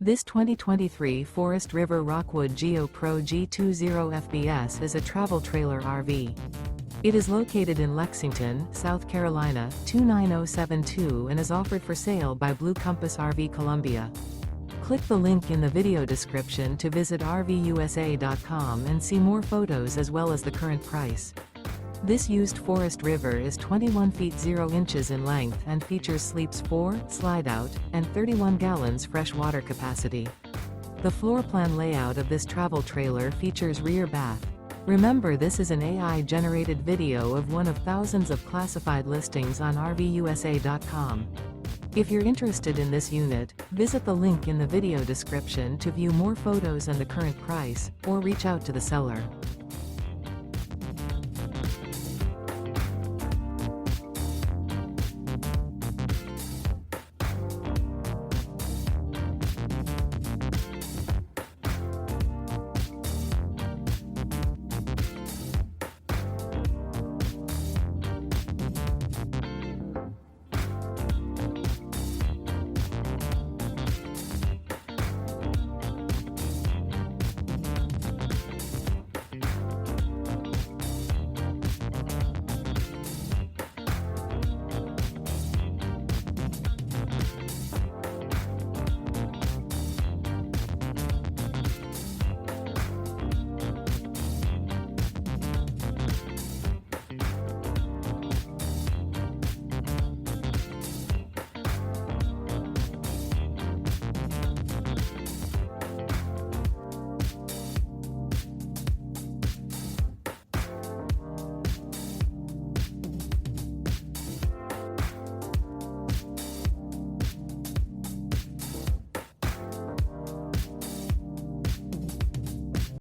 This 2023 Forest River Rockwood Geo Pro G20 FBS is a travel trailer RV. It is located in Lexington, South Carolina, 29072 and is offered for sale by Blue Compass RV Columbia. Click the link in the video description to visit RVUSA.com and see more photos as well as the current price. This used Forest River is 21 feet 0 inches in length and features sleeps 4, Slideout, and 31 gallons fresh water capacity. The floor plan layout of this travel trailer features rear bath. Remember, this is an AI-generated video of one of thousands of classified listings on RVUSA.com. If you're interested in this unit, visit the link in the video description to view more photos and the current price, or reach out to the seller.